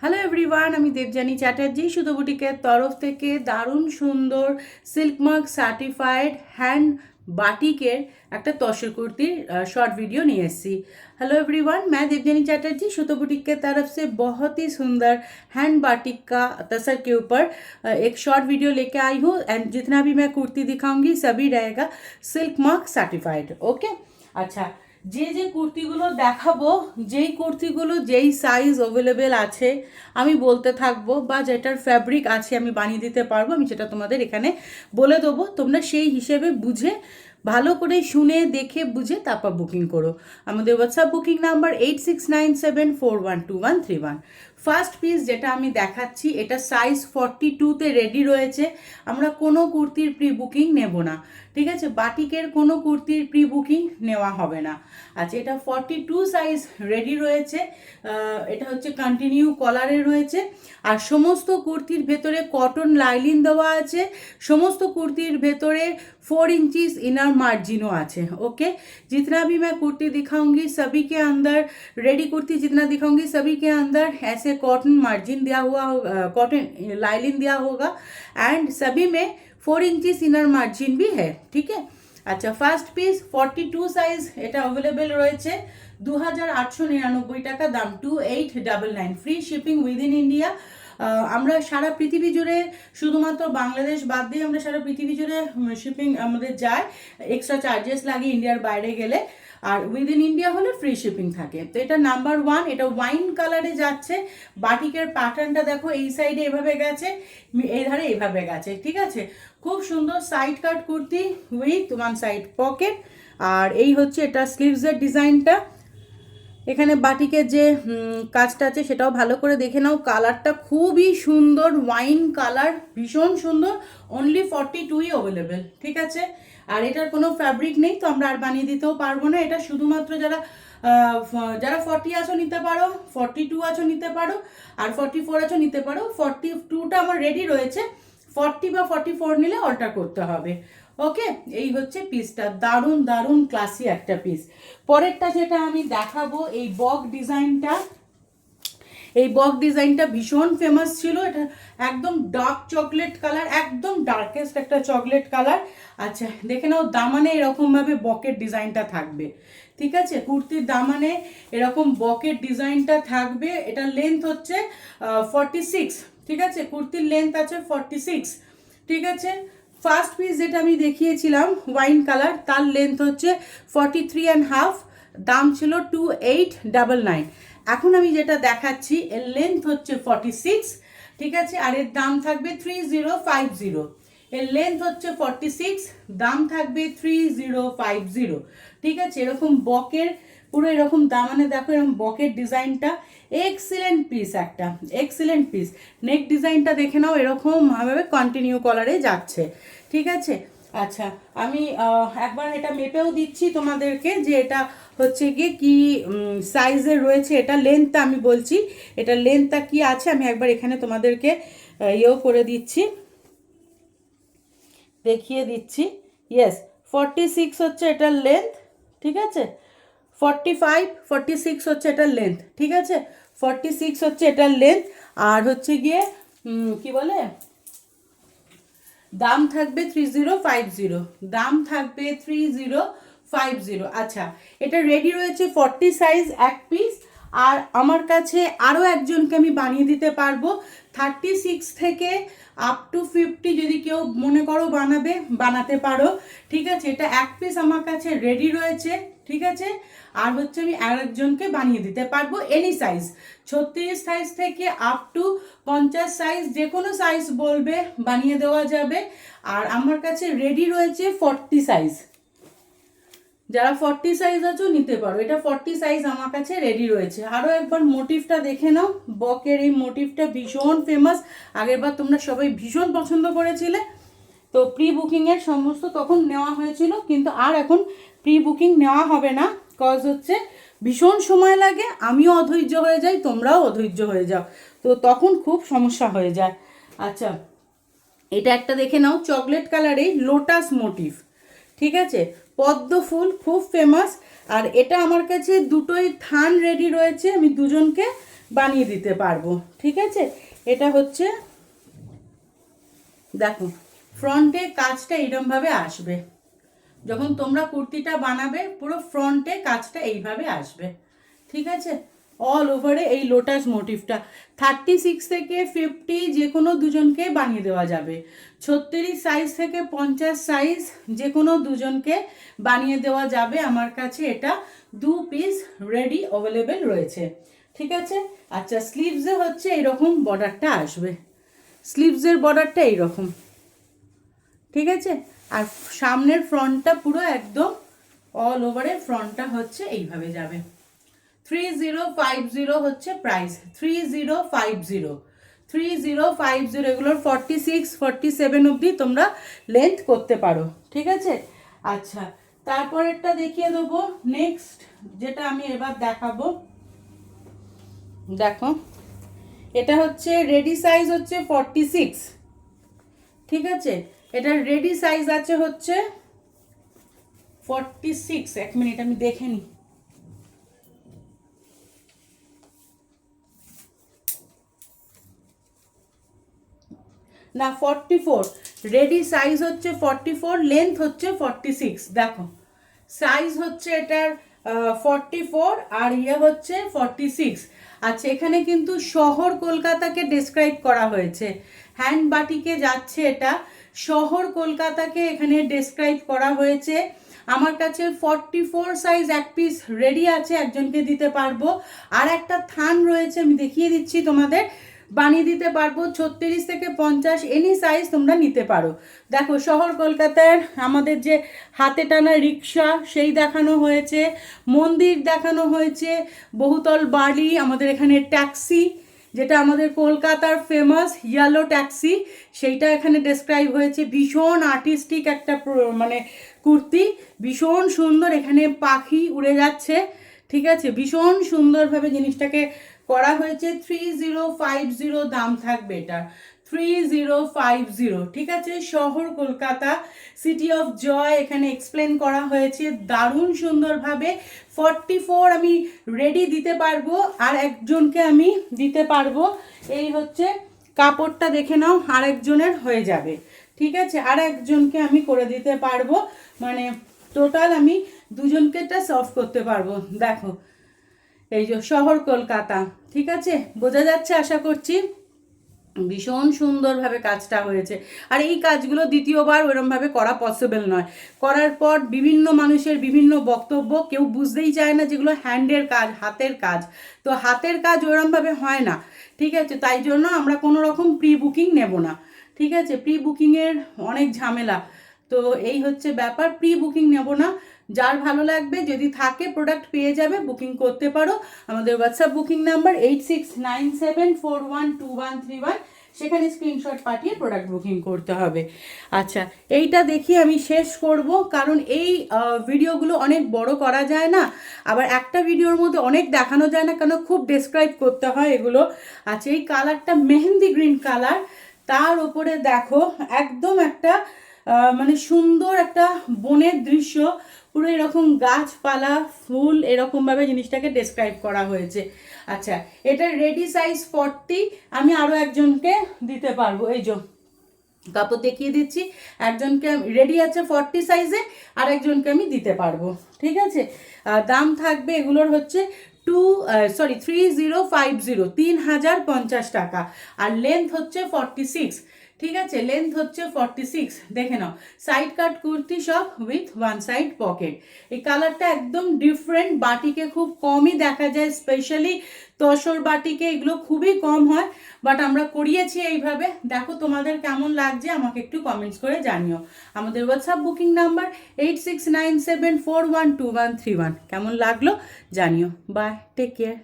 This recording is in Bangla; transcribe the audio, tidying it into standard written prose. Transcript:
হ্যালো এভরিওয়ান, আমি দেবযানী চ্যাটার্জি সুতো বুটিকের তরফ থেকে দারুণ সুন্দর সিল্ক মার্ক সার্টিফাইড হ্যান্ড বাটিকের একটা तसर कुर्ती शॉर्ट वीडियो नहीं एससी। हेलो एवरीवन, मैं देवजानी चैटर्जी सुतो बुटीक के तरफ से बहुत ही सुंदर हैंड बाटिक का तसर के ऊपर एक शॉर्ट वीडियो लेके आई हूँ। एंड जितना भी मैं कुर्ती दिखाऊंगी सभी रहेगा सिल्क मार्क सर्टिफाइड। ओके, अच्छा, যে যে কুর্তিগুলো দেখাবো, যেই কুর্তিগুলো যেই সাইজ অ্যাভেলেবেল আছে আমি বলতে থাকবো, বা যেটার ফ্যাব্রিক আছে আমি বানিয়ে দিতে পারবো, আমি সেটা তোমাদের এখানে বলে দেবো। তোমরা সেই হিসেবে বুঝে ভালো করে শুনে দেখে বুঝে তারপর বুকিং করো। আমাদের WhatsApp booking number 8697412131। First piece যেটা আমি দেখাচ্ছি এটা সাইজ 42তে রেডি রয়েছে। আমরা কোনো কুর্তির প্রি বুকিং নেব না, ঠিক আছে? বাটিকের কোনো কুর্তির প্রি বুকিং নেওয়া হবে না। আচ্ছা, এটা 42 সাইজ রেডি রয়েছে। এটা হচ্ছে কন্টিনিউ কলারে রয়েছে। আর সমস্ত কুর্তির ভেতরে কটন লাইলিন দেওয়া আছে। সমস্ত কুর্তির ভেতরে 4 इंचेस इनर मार्जिनों আছে। ओके, जितना भी मैं कुर्ती दिखाऊंगी सभी के अंदर, रेडी कुर्ती जितना दिखाऊंगी सभी के अंदर ऐसे कॉटन मार्जिन दिया हुआ, कॉटन लाइलिन दिया होगा। एंड सभी में 4 इंचेस इनर मार्जिन भी है, ठीक है। আচ্ছা, ফার্স্ট পিস 42 সাইজ, এটা অ্যাভেলেবেল রয়েছে 2899 টাকা দাম, 2899, ফ্রি শিপিং উইদিন ইন্ডিয়া। আমরা সারা পৃথিবী জুড়ে, শুধুমাত্র বাংলাদেশ বাদ দিয়ে আমরা সারা পৃথিবী জুড়ে শিপিং আমাদের যায়, এক্সট্রা চার্জেস লাগে ইন্ডিয়ার বাইরে গেলে। আর উইদিন ইন্ডিয়া হলে ফ্রি শিপিং থাকে। তো এটা নাম্বার 1, এটা ওয়াইন কালারে যাচ্ছে। বাটিকের প্যাটার্নটা দেখো, এই সাইডে এভাবে গেছে, এই ধারে এইভাবে গেছে, ঠিক আছে। খুব সুন্দর side cut kurti with one side pocket. আর এই হচ্ছে এটা স্লিভসের ডিজাইনটা। এখানে বাটিকের যে কাজটা আছে সেটাও ভালো করে দেখে নাও। কালারটা খুবই সুন্দর, ওয়াইন কালার, ভীষণ সুন্দর। অনলি 42ই অ্যাভেলেবেল, ঠিক আছে। আর এটার কোনো ফ্যাব্রিক নেই, তো আমরা আর বানিয়ে দিতেও পারবো না। এটা শুধুমাত্র যারা যারা 40 আছো নিতে পারো, 42 আছো নিতে পারো, আর 44 আছো নিতে পারো। 42টা আমার রেডি রয়েছে, 40 বা 44 নিলে অল্টার করতে হবে। ওকে, এই হচ্ছে পিসটা, দারুণ দারুণ ক্লাসি একটা পিস। পরেরটা যেটা আমি দেখাবো, এই বক ডিজাইনটা। এই বক ডিজাইনটা ভীষণ ফেমাস ছিল। এটা একদম ডার্ক চকলেট কালার, একদম ডার্কেস্ট একটা চকলেট কালার। আচ্ছা, দেখে নাও, দামানে এরকমভাবে বকের ডিজাইনটা থাকবে, ঠিক আছে। কুর্তির দামানে এরকম বকের ডিজাইনটা থাকবে। এটা লেন্থ হচ্ছে 46, ঠিক আছে। কুর্তির লেন্থ আছে 46, ঠিক আছে। ফার্স্ট পিস যেটা আমি দেখিয়েছিলাম ওয়াইন কালার, তার লেন্থ হচ্ছে 43.5, দাম ছিল 2899। এখন আমি যেটা দেখাচ্ছি এর লেন্থ হচ্ছে 46, ঠিক আছে। আর এর দাম থাকবে 3050। এর লেন্থ হচ্ছে 46, দাম থাকবে 3050, ঠিক আছে। এরকম বকের পুরো এরকম দামানে দেখো, এরকম বকের ডিজাইনটা এক্সিলেন্ট পিস, একটা এক্সিলেন্ট পিস। নেক ডিজাইনটা দেখে নাও, এরকম ভাবে কন্টিনিউ কলারে যাচ্ছে, ঠিক আছে। আচ্ছা, আমি একবার এটা মেপেও দিচ্ছি তোমাদেরকে যে এটা হচ্ছে গিয়ে কি সাইজের রয়েছে। এটা লেন্থটা আমি বলছি, এটা লেন্থটা কি আছে আমি একবার এখানে তোমাদেরকে ইয়েও করে দিচ্ছি, দেখিয়ে দিচ্ছি। ইয়েস, 46 হচ্ছে এটার লেন্থ, ঠিক আছে। 46 হচ্ছে এটার লেন্থ, ঠিক আছে। 46 হচ্ছে এটার লেন্থ। আর হচ্ছে গিয়ে কি বলে, দাম থাকবে 3050, দাম থাকবে 3050। আচ্ছা, এটা রেডি রয়েছে 40 সাইজ এক পিস। আর আমার কাছে আরও একজনকে আমি বানিয়ে দিতে পারবো 36 থেকে আপ টু 50, যদি কেউ মনে করো বানাবে বানাতে পারো, ঠিক আছে। এটা এক পিস আমার কাছে রেডি রয়েছে, ঠিক আছে। আর হচ্ছে আমি আরেকজনকে বানিয়ে দিতে পারবো এনি সাইজ, 36 সাইজ থেকে আপ টু 50 সাইজ, যে কোনো সাইজ বলবে বানিয়ে দেওয়া যাবে। আর আমার কাছে রেডি রয়েছে 40 সাইজ, যারা 40 সাইজ আছো নিতে পারো। এটা 40 সাইজ আমার কাছে রেডি রয়েছে। আরও একবার মোটিভটা দেখে নাও, বকের এই মোটিভটা ভীষণ ফেমাস। আগেরবার তোমরা সবাই ভীষণ পছন্দ করেছিলে, তো প্রি বুকিংয়ের সমস্ত তখন নেওয়া হয়েছিল, কিন্তু আর এখন প্রি বুকিং নেওয়া হবে না। কজ হচ্ছে ভীষণ সময় লাগে, আমিও অধৈর্য হয়ে যাই, তোমরাও অধৈর্য হয়ে যাও, তো তখন খুব সমস্যা হয়ে যায়। আচ্ছা, এটা একটা দেখে নাও, চকলেট কালারে লোটাস মোটিভ, ঠিক আছে। পদ্ম ফুল খুব ফেমাস। আর এটা আমার কাছে দুটোই থান রেডি রয়েছে, আমি দুজনকে বানিয়ে দিতে পারবো। ঠিক আছে, এটা হচ্ছে দেখো ফ্রন্টে কাজটা এইরকমভাবে আসবে। যখন তোমরা কুর্তিটা বানাবে পুরো ফ্রন্টে কাজটা এইভাবে আসবে। ঠিক আছে, অল ওভারে এই লোটাস মোটিভটা 36 থেকে 50 যে কোনো দুজনকে বানিয়ে দেওয়া যাবে। 36 সাইজ থেকে 50 সাইজ যে কোনো দুজনকে বানিয়ে দেওয়া যাবে। আমার কাছে এটা 2 পিস রেডি অ্যাভেলেবেল রয়েছে। ঠিক আছে, আচ্ছা স্লিভসে হচ্ছে এরকম বর্ডারটা আসবে, স্লিভসের বর্ডারটা এইরকম। ঠিক আছে, আর সামনের ফ্রন্টটা পুরো একদম অল ওভারে ফ্রন্টটা হচ্ছে এইভাবে যাবে। 3050 হচ্ছে প্রাইস, 3050 এগুলোর 46 47 অবধি তোমরা লেন্থ করতে পারো। ঠিক আছে, আচ্ছা তারপরেরটা দেখিয়ে দেবো। নেক্সট যেটা আমি এবার দেখাবো, দেখো এটা হচ্ছে রেডি সাইজ হচ্ছে 46। ঠিক আছে, এটার রেডি সাইজ আছে হচ্ছে 46। এক মিনিট আমি দেখে নিই। না 44, রেডি সাইজ হচ্ছে 44, লেন্থ হচ্ছে 46। দেখো সাইজ হচ্ছে এটার 44 আর ইয়ে হচ্ছে 46। আচ্ছা এখানে কিন্তু শহর কলকাতাকে ডেসক্রাইব করা হয়েছে, হ্যান্ড বাটিকে যাচ্ছে এটা, শহর কলকাতাকে এখানে ডেসক্রাইব করা হয়েছে। আমার কাছে 44 সাইজ এক পিস রেডি আছে, একজনকে দিতে পারবো। আর একটা থান রয়েছে, আমি দেখিয়ে দিচ্ছি তোমাদের, বানিয়ে দিতে পারবো। 36 থেকে 50 এনি সাইজ তোমরা নিতে পারো। দেখো শহর কলকাতার আমাদের যে হাতে টানা রিক্সা সেই দেখানো হয়েছে, মন্দির দেখানো হয়েছে, বহুতল বাড়ি, আমাদের এখানে ট্যাক্সি যেটা আমাদের কলকাতার ফেমাস ইয়েলো ট্যাক্সি, সেইটা এখানে ডেসক্রাইব হয়েছে। ভীষণ আর্টিস্টিক একটা মানে কুর্তি, ভীষণ সুন্দর, এখানে পাখি উড়ে যাচ্ছে। ঠিক আছে, ভীষণ সুন্দরভাবে জিনিসটাকে করা হয়েছে। 3050 দাম থাকবে এটা, 3050। ঠিক আছে, শহর কলকাতা, সিটি অফ জয় এখানে এক্সপ্লেন করা হয়েছে দারুণ সুন্দরভাবে। 44 আমি রেডি দিতে পারবো, আর একজনকে আমি দিতে পারবো। এই হচ্ছে কাপড়টা দেখে নাও, আরেকজনের হয়ে যাবে। ঠিক আছে, আর একজনকে আমি করে দিতে পারবো, মানে টোটাল আমি দুজনকে এটা সার্ভ করতে পারবো। দেখো এই যে শহর কলকাতা। ঠিক আছে, বোঝা যাচ্ছে আশা করছি। ভীষণ সুন্দরভাবে কাজটা হয়েছে, আর এই কাজগুলো দ্বিতীয়বার ওরমভাবে করা পসিবল নয়। করার পর বিভিন্ন মানুষের বিভিন্ন বক্তব্য, কেউ বুঝতেই চায় না যেগুলো হ্যান্ডের কাজ, হাতের কাজ। তো হাতের কাজ ওরমভাবে হয় না। ঠিক আছে, তাই জন্য আমরা কোনো রকম প্রি বুকিং নেব না। ঠিক আছে, প্রি বুকিংয়ের অনেক ঝামেলা, তো এই হচ্ছে ব্যাপার, প্রি বুকিং নেব না। যার ভালো লাগবে যদি থাকে প্রোডাক্ট পেয়ে যাবে, বুকিং করতে পারো। আমাদের হোয়াটসঅ্যাপ বুকিং নাম্বার 8697412131, সেখানে স্ক্রিনশট পাঠিয়ে প্রোডাক্ট বুকিং করতে হবে। আচ্ছা এইটা দেখি আমি শেষ করব, কারণ এই ভিডিওগুলো অনেক বড় করা যায় না, আবার একটা ভিডিওর মধ্যে অনেক দেখানো যায় না, কেন খুব ডেসক্রাইব করতে হয় এগুলো। আচ্ছা এই কালারটা মেহেন্দি গ্রিন কালার, তার ওপরে দেখো একদম একটা মানে সুন্দর একটা বনের দৃশ্য, পুরো এরকম গাছপালা ফুল এরকমভাবে জিনিসটাকে ডেসক্রাইব করা হয়েছে। আচ্ছা এটা রেডি সাইজ 40, আমি আরও একজনকে দিতে পারবো। এই যে কাপড় দেখিয়ে দিচ্ছি, একজনকে রেডি আছে 40 সাইজে, আর একজনকে আমি দিতে পারবো। ঠিক আছে, দাম থাকবে এগুলোর হচ্ছে 3050, 3050 টাকা, আর লেন্থ হচ্ছে 46। ঠিক আছে, লেন্থ হচ্ছে 46, দেখে নাও। সাইড কাট কুর্তি সব উইথ ওয়ান সাইড পকেট। এই কালারটা একদম ডিফারেন্ট, বাটিকে খুব কমই দেখা যায়, স্পেশালি তসর বাটিকে এগুলো খুবই কম হয়, বাট আমরা করিয়েছি এইভাবে। দেখো তোমাদের কেমন লাগছে আমাকে একটু কমেন্টস করে জানিও। আমাদের হোয়াটসঅ্যাপ বুকিং নাম্বার 8697412131, কেমন লাগলো জানিও। Bye, take care.